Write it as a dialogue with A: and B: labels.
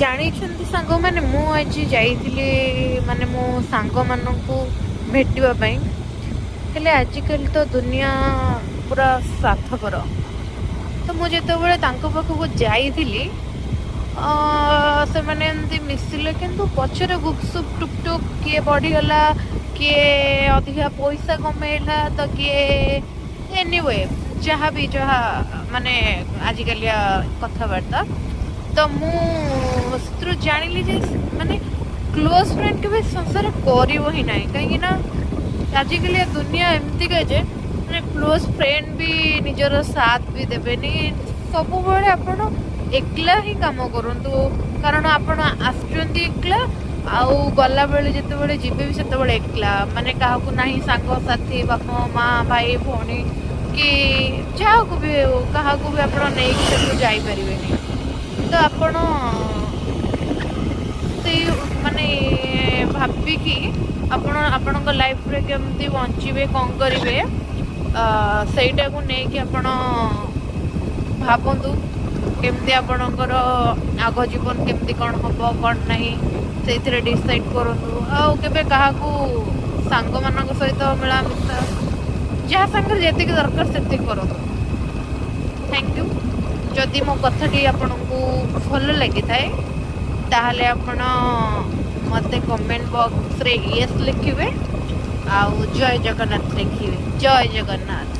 A: ଜାଣିଛନ୍ତି ସାଙ୍ଗମାନେ ମୁଁ ଆଜି ଯାଇଥିଲି ମାନେ ମୋ ସାଙ୍ଗମାନଙ୍କୁ ଭେଟିବା ପାଇଁ। ହେଲେ ଆଜିକାଲି ତ ଦୁନିଆ ପୁରା ସ୍ୱାର୍ଥପର। ତ ମୁଁ ଯେତେବେଳେ ତାଙ୍କ ପାଖକୁ ଯାଇଥିଲି ସେମାନେ ଏମିତି ମିଶିଲେ କିନ୍ତୁ ପଛରେ ଗୁପସୁପ୍ ଟୁପଟୁପ୍ କିଏ ବଢ଼ିଗଲା, କିଏ ଅଧିକା ପଇସା କମେଇଲା ତ କିଏ ଏନିୱେ ଯାହା ମାନେ ଆଜିକାଲିଆ କଥାବାର୍ତ୍ତା। ତ ମୁଁ ସେଥିରୁ ଜାଣିଲି ଯେ ମାନେ କ୍ଲୋଜ୍ ଫ୍ରେଣ୍ଡ କେବେ ସଂସାର କରିବ ହିଁ ନାହିଁ। କାହିଁକି ନା ଆଜିକାଲି ଦୁନିଆ ଏମିତିକା ଯେ ମାନେ କ୍ଲୋଜ୍ ଫ୍ରେଣ୍ଡ ବି ନିଜର ସାଥ ବି ଦେବେନି। ସବୁବେଳେ ଆପଣ ଏକଲା ହିଁ କାମ କରନ୍ତୁ, କାରଣ ଆପଣ ଆସୁଛନ୍ତି ଏକଲା ଆଉ ଗଲାବେଳେ ଯେତେବେଳେ ଯିବେ ବି ସେତେବେଳେ ଏକଲା। ମାନେ କାହାକୁ ନାହିଁ ସାଙ୍ଗସାଥି, ବାପା ମା, ଭାଇ ଭଉଣୀ କି ଯାହାକୁ ବି ହେଉ କାହାକୁ ବି ଆପଣ ନେଇକି ସେଠୁ ଯାଇପାରିବେନି। ତ ଆପଣ ସେଇ ମାନେ ଭାବିକି ଆପଣ ଆପଣଙ୍କ ଲାଇଫରେ କେମିତି ବଞ୍ଚିବେ, କ'ଣ କରିବେ, ସେଇଟାକୁ ନେଇକି ଆପଣ ଭାବନ୍ତୁ। କେମିତି ଆପଣଙ୍କର ଆଗ ଜୀବନ କେମିତି କ'ଣ ହବ, କ'ଣ ନାହିଁ ସେଇଥିରେ ଡିସାଇଡ୍ କରନ୍ତୁ। ଆଉ କେବେ କାହାକୁ ସାଙ୍ଗମାନଙ୍କ ସହିତ ମିଳାମିଶା ଯାହା ସାଙ୍ଗରେ ଯେତିକି ଦରକାର ସେତିକି କରନ୍ତୁ। Thank you. ଯଦି ମୋ କଥାଟି ଆପଣଙ୍କୁ ଭଲ ଲାଗିଥାଏ ତାହେଲେ ଆପଣ ମୋତେ କମେଣ୍ଟ ବକ୍ସରେ ୟେସ୍ ଲେଖିବେ ଆଉ ଜୟ ଜଗନ୍ନାଥ ଲେଖିବେ। ଜୟ ଜଗନ୍ନାଥ।